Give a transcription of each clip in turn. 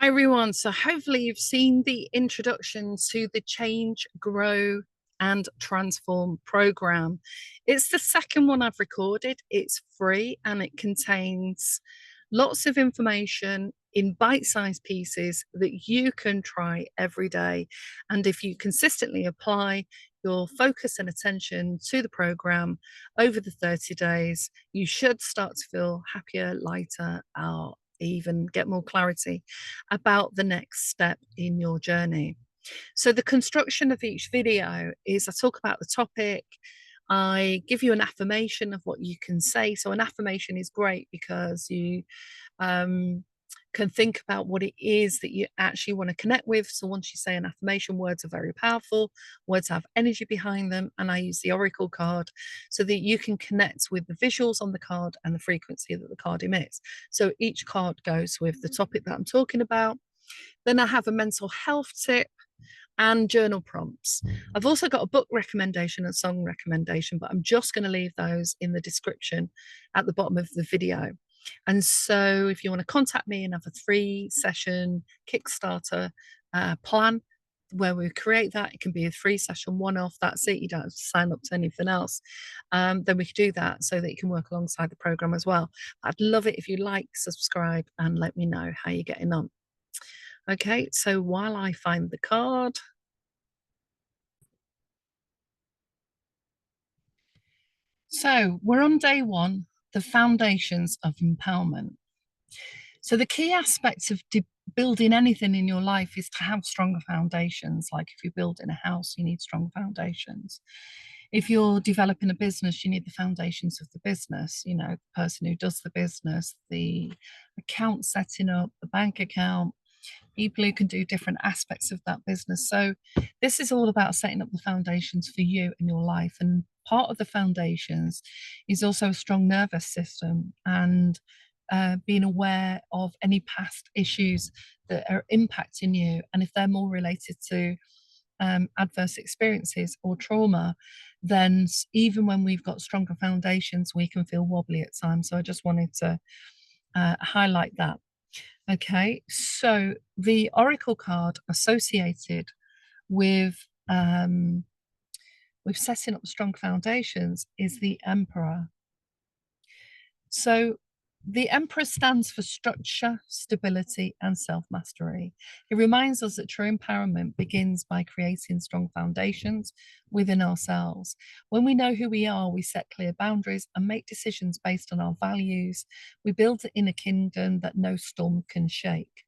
Hi everyone. So hopefully you've seen the introduction to the Change, Grow and Transform program. It's the second one I've recorded. It's free and it contains lots of information in bite-sized pieces that you can try every day. And if you consistently apply your focus and attention to the program over the 30 days, you should start to feel happier, lighter, or even get more clarity about the next step in your journey. So the construction of each video is I talk about the topic, I give you an affirmation of what you can say. So an affirmation is great because you um, can think about what it is that you actually want to connect with. So once you say an affirmation, words are very powerful, words have energy behind them. And I use the Oracle card so that you can connect with the visuals on the card and the frequency that the card emits. So each card goes with the topic that I'm talking about. Then I have a mental health tip and journal prompts. I've also got a book recommendation and song recommendation, but I'm just going to leave those in the description at the bottom of the video. And so if you want to contact me and have a 3-session Kickstarter plan where we create that, it can be a 3-session one-off, that's it, you don't have to sign up to anything else, then we can do that so that you can work alongside the program as well. I'd love it if you like, subscribe and let me know how you're getting on. Okay, so while I find the card, so we're on day one, the foundations of empowerment. So the key aspects of building anything in your life is to have stronger foundations. Like if you're building a house, you need strong foundations. If you're developing a business, you need the foundations of the business, you know, the person who does the business, the account setting up, the bank account, people who can do different aspects of that business. So this is all about setting up the foundations for you in your life. And part of the foundations is also a strong nervous system and being aware of any past issues that are impacting you. And if they're more related to adverse experiences or trauma, then even when we've got stronger foundations, we can feel wobbly at times. So I just wanted to highlight that. Okay, so the oracle card associated with setting up strong foundations is the Emperor. So the Emperor stands for structure, stability, and self-mastery. It reminds us that true empowerment begins by creating strong foundations within ourselves. When we know who we are, we set clear boundaries and make decisions based on our values. We build an inner kingdom that no storm can shake.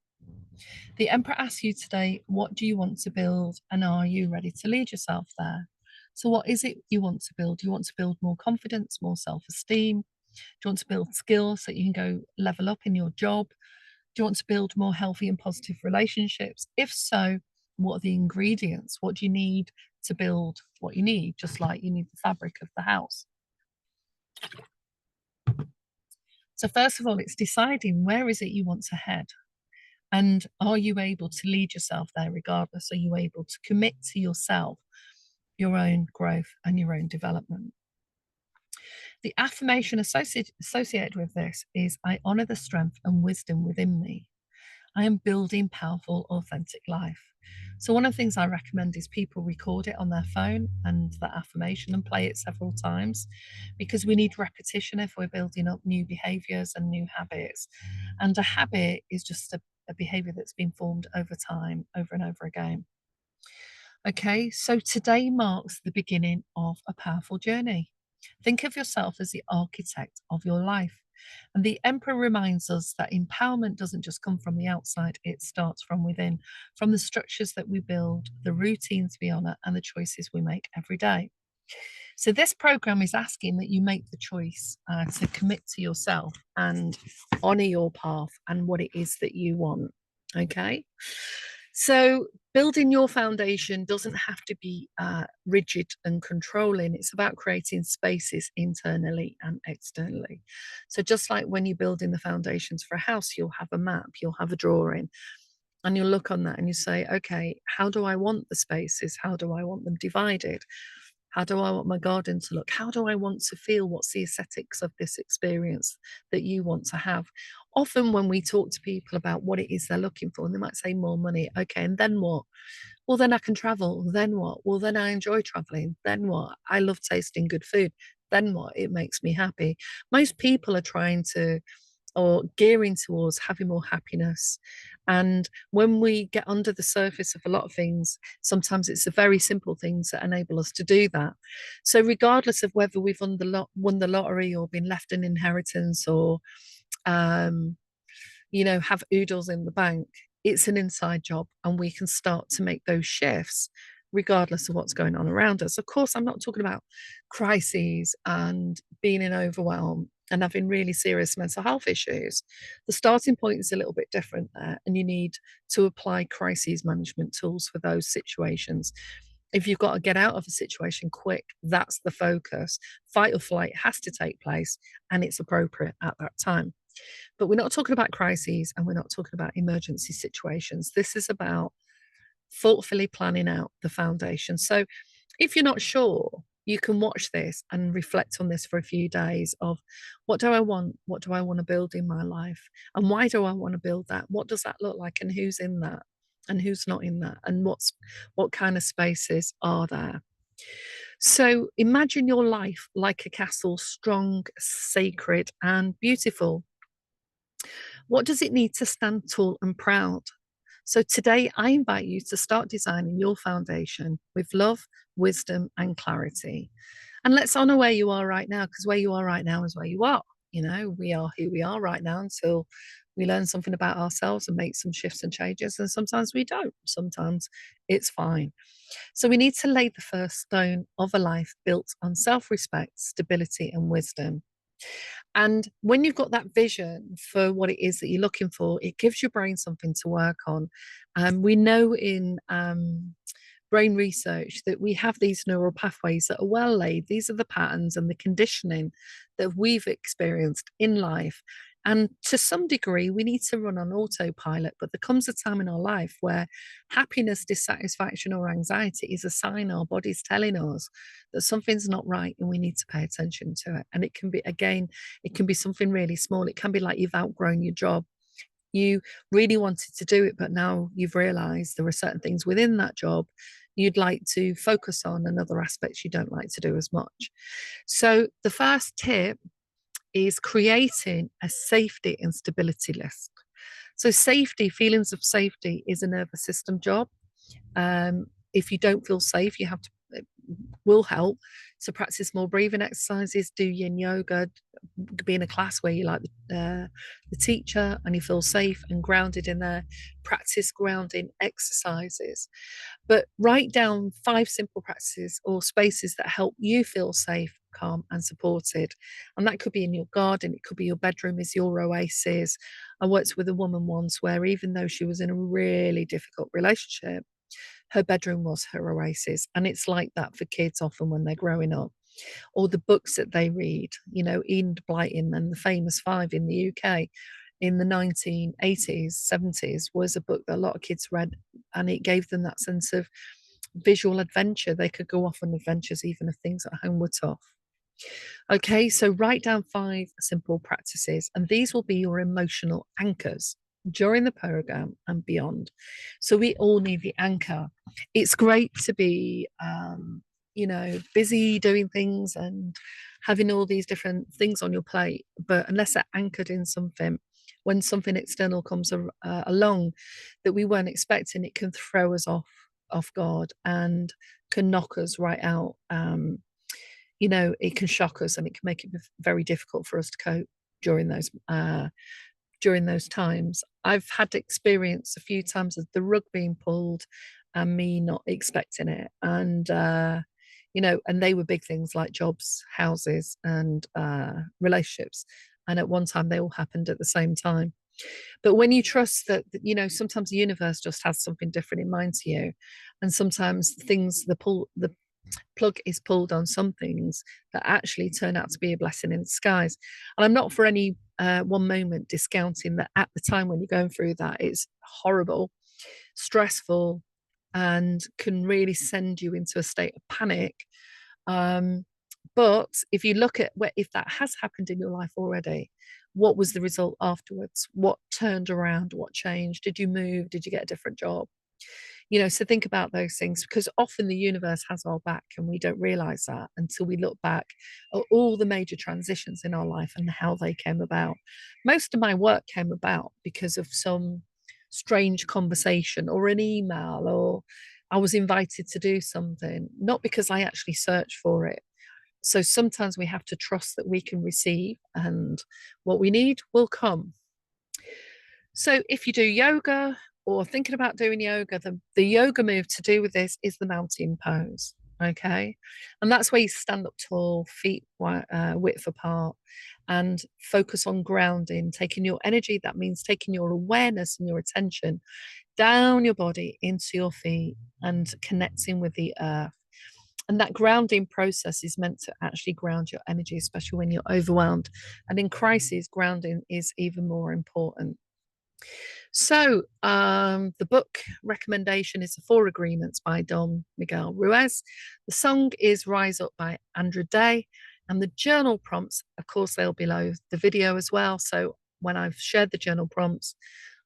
The Emperor asks you today, what do you want to build, and are you ready to lead yourself there? So what is it you want to build? Do you want to build more confidence, more self-esteem? Do you want to build skills so you can go level up in your job? Do you want to build more healthy and positive relationships? If so, what are the ingredients? What do you need to build what you need? Just like you need the fabric of the house. So first of all, it's deciding where is it you want to head? And are you able to lead yourself there regardless? Are you able to commit to yourself, your own growth and your own development? The affirmation associated with this is I honor the strength and wisdom within me. I am building powerful, authentic life. So one of the things I recommend is people record it on their phone and that affirmation and play it several times because we need repetition if we're building up new behaviors and new habits. And a habit is just a behavior that's been formed over time, over and over again. Okay, so today marks the beginning of a powerful journey. Think of yourself as the architect of your life. And the Emperor reminds us that empowerment doesn't just come from the outside, it starts from within, from the structures that we build, the routines we honor, and the choices we make every day. So, this program is asking that you make the choice to commit to yourself and honor your path and what it is that you want. Okay. So, building your foundation doesn't have to be rigid and controlling. It's about creating spaces internally and externally. So, just like when you're building the foundations for a house, you'll have a map, you'll have a drawing, and you'll look on that and you say, okay, how do I want the spaces? How do I want them divided? How do I want my garden to look? How do I want to feel? What's the aesthetics of this experience that you want to have? often when we talk to people about what it is they're looking for, and they might say more money, okay, and then what? Well, then I can travel. Then what? Well, then I enjoy traveling. Then what? I love tasting good food. Then what? It makes me happy. Most people are trying to or gearing towards having more happiness. And when we get under the surface of a lot of things, sometimes it's the very simple things that enable us to do that. So, regardless of whether we've won the lottery or been left an inheritance or um, have oodles in the bank, it's an inside job and we can start to make those shifts regardless of what's going on around us. Of course, I'm not talking about crises and being in overwhelm and having really serious mental health issues. The starting point is a little bit different there, and you need to apply crisis management tools for those situations. If you've got to get out of a situation quick, that's the focus. Fight or flight has to take place, and it's appropriate at that time. But we're not talking about crises and we're not talking about emergency situations. This is about thoughtfully planning out the foundation. So if you're not sure, you can watch this and reflect on this for a few days of what do I want? What do I want to build in my life? And why do I want to build that? What does that look like? And who's in that? And who's not in that? And what kind of spaces are there? So imagine your life like a castle, strong, sacred, and beautiful. What does it need to stand tall and proud? So today I invite you to start designing your foundation with love, wisdom, and clarity. And let's honor where you are right now, because where you are right now is where you are. We are who we are right now until we learn something about ourselves and make some shifts and changes. And sometimes we don't. Sometimes it's fine. So we need to lay the first stone of a life built on self respect, stability, and wisdom. And when you've got that vision for what it is that you're looking for, it gives your brain something to work on. We know in brain research that we have these neural pathways that are well laid. These are the patterns and the conditioning that we've experienced in life. And to some degree, we need to run on autopilot. But there comes a time in our life where happiness, dissatisfaction, or anxiety is a sign our body's telling us that something's not right and we need to pay attention to it. And it can be, again, it can be something really small. It can be like you've outgrown your job. You really wanted to do it, but now you've realized there are certain things within that job you'd like to focus on and other aspects you don't like to do as much. So the first tip is creating a safety and stability list. So safety, feelings of safety is a nervous system job. If you don't feel safe, you have to, it will help to practice more breathing exercises, do yin yoga, be in a class where you like the teacher and you feel safe and grounded in there. Practice grounding exercises, but write down 5 simple practices or spaces that help you feel safe, calm, and supported. And that could be in your garden, it could be your bedroom is your oasis. I worked with a woman once where, even though she was in a really difficult relationship, her bedroom was her oasis. And it's like that for kids often when they're growing up. Or the books that they read, Enid Blyton and the Famous Five in the UK in the 1980s, 70s was a book that a lot of kids read, and it gave them that sense of visual adventure. They could go off on adventures even if things at home were tough. Okay, so write down 5 simple practices, and these will be your emotional anchors during the program and beyond. So we all need the anchor. It's great to be, busy doing things and having all these different things on your plate, but unless they're anchored in something, when something external comes along that we weren't expecting, it can throw us off guard and can knock us right out. It can shock us and it can make it very difficult for us to cope during those times. I've had experience a few times of the rug being pulled and me not expecting it. And, and they were big things like jobs, houses, and relationships. And at one time, they all happened at the same time. But when you trust that, sometimes the universe just has something different in mind to you. And sometimes the plug is pulled on some things that actually turn out to be a blessing in disguise. And I'm not for any one moment discounting that at the time when you're going through that, it's horrible, stressful, and can really send you into a state of panic. But if you look at if that has happened in your life already, what was the result afterwards? What turned around? What changed? Did you move? Did you get a different job? So think about those things, because often the universe has our back and we don't realize that until we look back at all the major transitions in our life and how they came about. Most of my work came about because of some strange conversation or an email, or I was invited to do something, not because I actually searched for it. So sometimes we have to trust that we can receive, and what we need will come. So if you do yoga or thinking about doing yoga, the yoga move to do with this is the mountain pose. Okay. And that's where you stand up tall, feet width apart, and focus on grounding, taking your energy. That means taking your awareness and your attention down your body into your feet and connecting with the earth. And that grounding process is meant to actually ground your energy, especially when you're overwhelmed. And in crises, grounding is even more important. So, the book recommendation is The Four Agreements by Don Miguel Ruiz. The song is Rise Up by Andra Day. And the journal prompts, of course, they'll below the video as well. So, when I've shared the journal prompts,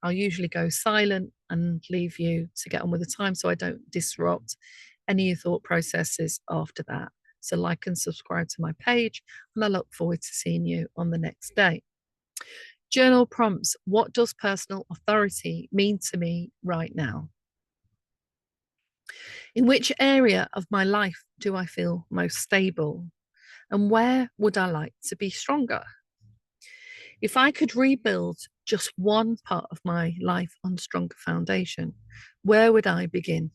I'll usually go silent and leave you to get on with the time so I don't disrupt any thought processes after that. So, like and subscribe to my page, and I look forward to seeing you on the next day. Journal prompts. What does personal authority mean to me right now? In which area of my life do I feel most stable? And where would I like to be stronger? If I could rebuild just one part of my life on a stronger foundation, where would I begin?